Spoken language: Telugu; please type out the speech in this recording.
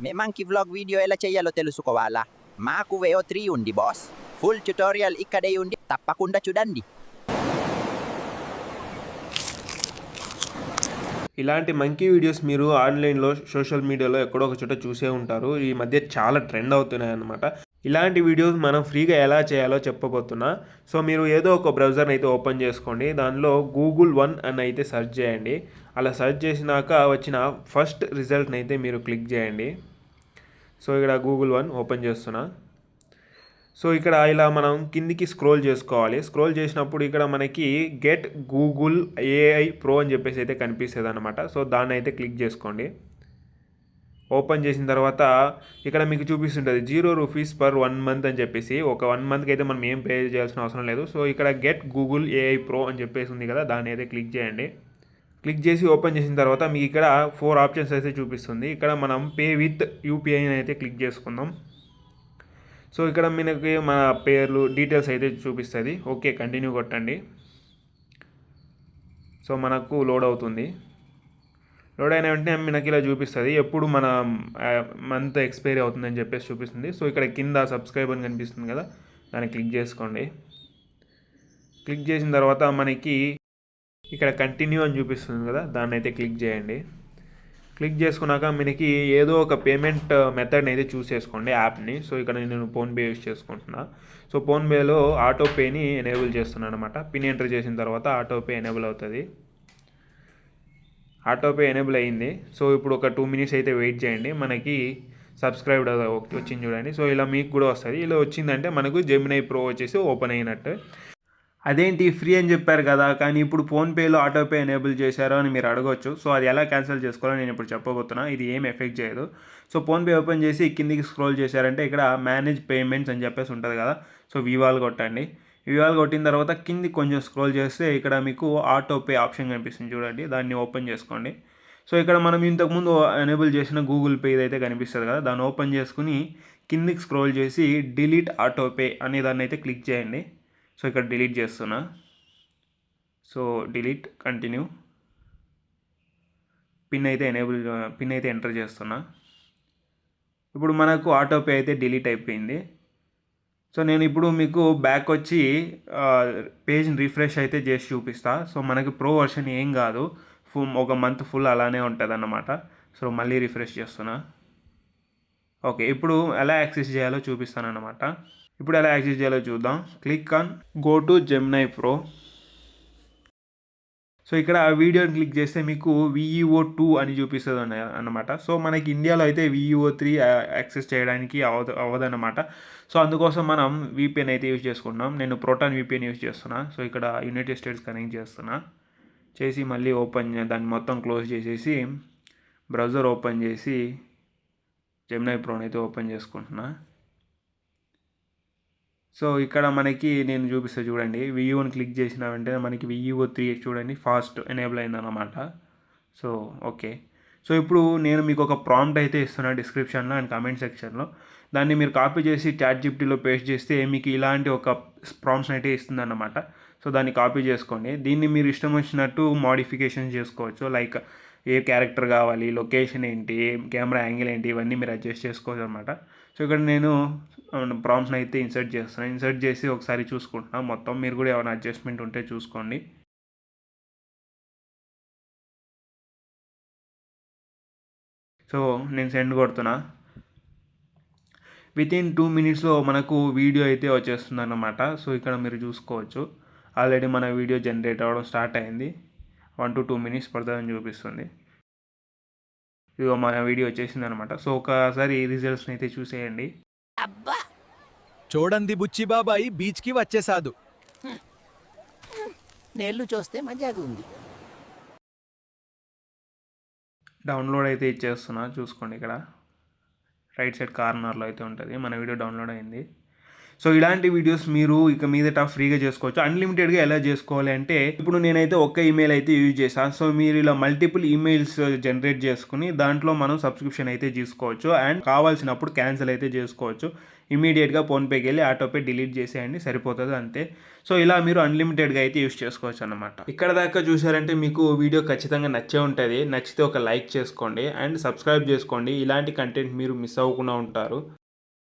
Memang vlog video ఎలా చేయాలో తెలుసుకోవాలా? మాకు వేయో 3 ఉంది బాస్. ఫుల్ ట్యుటోరియల్ ఇక్కడే ఉంది. తప్పకుండా చూడండి. ఇలాంటి మంకీ వీడియోస్ మీరు ఆన్లైన్లో సోషల్ మీడియాలో ఎక్కడో ఒక చోట చూసే ఉంటారు. ఈ మధ్య చాలా ట్రెండ్ అవుతున్నాయి అన్నమాట. ఇలాంటి వీడియోస్ మనం ఫ్రీగా ఎలా చేయాలో చెప్పబోతున్నా. సో మీరు ఏదో ఒక బ్రౌజర్ని అయితే ఓపెన్ చేసుకోండి. దానిలో గూగుల్ వన్ అని అయితే సెర్చ్ చేయండి. అలా సెర్చ్ చేసినాక వచ్చిన ఫస్ట్ రిజల్ట్ని అయితే మీరు క్లిక్ చేయండి. సో ఇక్కడ గూగుల్ వన్ ఓపెన్ చేస్తున్నా. సో ఇక్కడ ఇలా మనం కిందికి స్క్రోల్ చేసుకోవాలి. స్క్రోల్ చేసినప్పుడు ఇక్కడ మనకి గెట్ గూగుల్ ఏఐ ప్రో అని చెప్పేసి అయితే కనిపిస్తుంది అనమాట. సో దాన్ని అయితే క్లిక్ చేసుకోండి. ఓపెన్ చేసిన తర్వాత ఇక్కడ మీకు చూపిస్తుంటుంది ₹0 పర్ 1 మంత్ అని చెప్పేసి. ఒక 1 మంత్కి అయితే మనం ఏం పే చేయాల్సిన అవసరం లేదు. సో ఇక్కడ గెట్ గూగుల్ ఏఐ ప్రో అని చెప్పేసి ఉంది కదా, దాన్ని అయితే క్లిక్ చేయండి. క్లిక్ చేసి ఓపెన్ చేసిన తర్వాత మీకు ఇక్కడ 4 ఆప్షన్స్ అయితే చూపిస్తుంది. ఇక్కడ మనం పే విత్ యూపీఐ అయితే క్లిక్ చేసుకుందాం. సో ఇక్కడ మనకి మన పేర్లు డీటెయిల్స్ అయితే చూపిస్తుంది. ఓకే, కంటిన్యూ కొట్టండి. సో మనకు లోడ్ అవుతుంది. లోడ్ అయిన వెంటనే మనకి ఇలా చూపిస్తుంది ఎప్పుడు మన మంత్ ఎక్స్పైరీ అవుతుందని చెప్పేసి చూపిస్తుంది. సో ఇక్కడ కింద సబ్స్క్రైబ్ అని కనిపిస్తుంది కదా, దాన్ని క్లిక్ చేసుకోండి. క్లిక్ చేసిన తర్వాత మనకి ఇక్కడ కంటిన్యూ అని చూపిస్తుంది కదా, దాన్ని అయితే క్లిక్ చేయండి. క్లిక్ చేసుకున్నాక మనకి ఏదో ఒక పేమెంట్ మెథడ్ని అయితే చూస్ చేసుకోండి యాప్ని. సో ఇక్కడ నేను ఫోన్పే యూస్ చేసుకుంటున్నా. సో ఫోన్పేలో ఆటోపేని ఎనేబుల్ చేస్తున్నాను అనమాట. పిన్ ఎంటర్ చేసిన తర్వాత ఆటోపే ఎనేబుల్ అవుతుంది. ఆటోపే ఎనేబుల్ అయ్యింది. సో ఇప్పుడు ఒక 2 మినిట్స్ అయితే వెయిట్ చేయండి. మనకి సబ్స్క్రైబ్డ్ వచ్చింది చూడండి. సో ఇలా మీకు కూడా వస్తుంది. ఇలా వచ్చిందంటే మనకు జెమినై ప్రో వచ్చేసి ఓపెన్ అయినట్టు. అదేంటి ఫ్రీ అని చెప్పారు కదా, కానీ ఇప్పుడు ఫోన్పేలో ఆటోపే ఎనేబుల్ చేశారో అని మీరు అడగవచ్చు. సో అది ఎలా క్యాన్సిల్ చేసుకోవాలో నేను ఇప్పుడు చెప్పబోతున్నా. ఇది ఏం ఎఫెక్ట్ చేయదు. సో ఫోన్పే ఓపెన్ చేసి కిందికి స్క్రోల్ చేశారంటే ఇక్కడ మేనేజ్ పేమెంట్స్ అని చెప్పేసి ఉంటుంది కదా. సో వివాల్ కొట్టండి. వివాల్ కొట్టిన తర్వాత కింది కొంచెం స్క్రోల్ చేస్తే ఇక్కడ మీకు ఆటోపే ఆప్షన్ కనిపిస్తుంది చూడండి, దాన్ని ఓపెన్ చేసుకోండి. సో ఇక్కడ మనం ఇంతకుముందు ఎనేబుల్ చేసిన గూగుల్ పే ఇదైతే కనిపిస్తుంది కదా, దాన్ని ఓపెన్ చేసుకుని కిందికి స్క్రోల్ చేసి డిలీట్ ఆటోపే అనే దాన్ని అయితే క్లిక్ చేయండి. సో ఇక్కడ డిలీట్ చేస్తున్నా. So delete, continue. పిన్ అయితే ఎంటర్ చేస్తున్నా. ఇప్పుడు మనకు ఆటోపే అయితే డిలీట్ అయిపోయింది. సో నేను ఇప్పుడు మీకు బ్యాక్ వచ్చి పేజ్ని రిఫ్రెష్ అయితే చేసి చూపిస్తా. సో మనకి ప్రో వర్షన్ ఏం కాదు, ఒక మంత్ ఫుల్ అలానే ఉంటుంది అన్నమాట. సో మళ్ళీ రిఫ్రెష్ చేస్తున్నా. ఓకే, ఇప్పుడు ఎలా యాక్సెస్ చేయాలో చూపిస్తాను అన్నమాట. ఇప్పుడు ఎలా యాక్సెస్ చేయాలో చూద్దాం. Click on go to Gemini pro. So ఇక్కడ ఆ వీడియోని క్లిక్ చేస్తే మీకు VEO2 అని చూపిస్తుంది అన్నమాట. సో మనకి ఇండియాలో అయితే VEO3 యాక్సెస్ చేయడానికి అవ్వదన్నమాట. సో అందుకోసం మనం VPN అయితే యూజ్ చేసుకుంటున్నాం. నేను ప్రోటాన్ VPN యూజ్ చేస్తున్నా. సో ఇక్కడ యునైటెడ్ స్టేట్స్ కనెక్ట్ చేస్తున్నా. చేసి మళ్ళీ దాన్ని మొత్తం క్లోజ్ చేసేసి బ్రౌజర్ ఓపెన్ చేసి జెమినై ప్రోని అయితే ఓపెన్ చేసుకుంటున్నా. సో ఇక్కడ మనకి నేను చూపిస్తా చూడండి, VEOని క్లిక్ చేసిన వెంటనే మనకి VEO3 చూడండి ఫాస్ట్ ఎనేబుల్ అయిందన్నమాట. So okay. సో ఇప్పుడు నేను మీకు ఒక ప్రాంప్ట్ అయితే ఇస్తున్నా డిస్క్రిప్షన్లో అండ్ కామెంట్ సెక్షన్లో. దాన్ని మీరు కాపీ చేసి ChatGPTలో పేస్ట్ చేస్తే మీకు ఇలాంటి ఒక ప్రాంప్ట్స్ అయితే ఇస్తుందన్నమాట. సో దాన్ని కాపీ చేసుకోండి. దీన్ని మీరు ఇష్టం వచ్చినట్టు మోడిఫికేషన్ చేసుకోవచ్చు. లైక్ ఏ క్యారెక్టర్ కావాలి, లొకేషన్ ఏంటి, కెమెరా యాంగిల్ ఏంటి, ఇవన్నీ మీరు అడ్జస్ట్ చేసుకోవచ్చు అనమాట. సో ఇక్కడ నేను ప్రాంప్ట్ని అయితే ఇన్సర్ట్ చేస్తున్నాను. ఇన్సర్ట్ చేసి ఒకసారి చూసుకుంటున్నాను మొత్తం. మీరు కూడా ఏమైనా అడ్జస్ట్మెంట్ ఉంటే చూసుకోండి. సో నేను సెండ్ కొడుతున్నా. వితిన్ 2 మినిట్స్లో మనకు వీడియో అయితే వచ్చేస్తుంది అన్నమాట. సో ఇక్కడ మీరు చూసుకోవచ్చు ఆల్రెడీ మన వీడియో జనరేట్ అవ్వడం స్టార్ట్ అయింది. 1 to 2 మినిట్స్ పడుతుందని చూపిస్తుంది. ఇదిగో మన వీడియో వచ్చేసింది అనమాట. సో ఒకసారి రిజల్ట్స్ని అయితే చూసేయండి. అబ్బా చూడండి బుచ్చి బాబాయ్ బీచ్కి వచ్చేసాదు. నీళ్లు చూస్తే మజాగా ఉంది. డౌన్లోడ్ అయితే ఇచ్చేస్తున్నా, చూసుకోండి. ఇక్కడ రైట్ సైడ్ కార్నర్లో అయితే ఉంటుంది మన వీడియో డౌన్లోడ్ అయింది. సో ఇలాంటి వీడియోస్ మీరు ఇక మీదట ఫ్రీగా చేసుకోవచ్చు. అన్లిమిటెడ్గా ఎలా చేసుకోవాలి అంటే, ఇప్పుడు నేనైతే ఒక్క ఈమెయిల్ అయితే యూజ్ చేశాను. సో మీరు ఇలా మల్టిపుల్ ఈమెయిల్స్ జనరేట్ చేసుకుని దాంట్లో మనం సబ్స్క్రిప్షన్ అయితే తీసుకోవచ్చు అండ్ కావాల్సినప్పుడు క్యాన్సిల్ అయితే చేసుకోవచ్చు. ఇమీడియట్గా ఫోన్పేకి వెళ్ళి ఆటోపే డిలీట్ చేసేయండి, సరిపోతుంది అంతే. సో ఇలా మీరు అన్లిమిటెడ్గా అయితే యూజ్ చేసుకోవచ్చు అనమాట. ఇక్కడ దాకా చూసారంటే మీకు వీడియో ఖచ్చితంగా నచ్చే ఉంటుంది. నచ్చితే ఒక లైక్ చేసుకోండి అండ్ సబ్స్క్రైబ్ చేసుకోండి. ఇలాంటి కంటెంట్ మీరు మిస్ అవ్వకుండా ఉంటారు.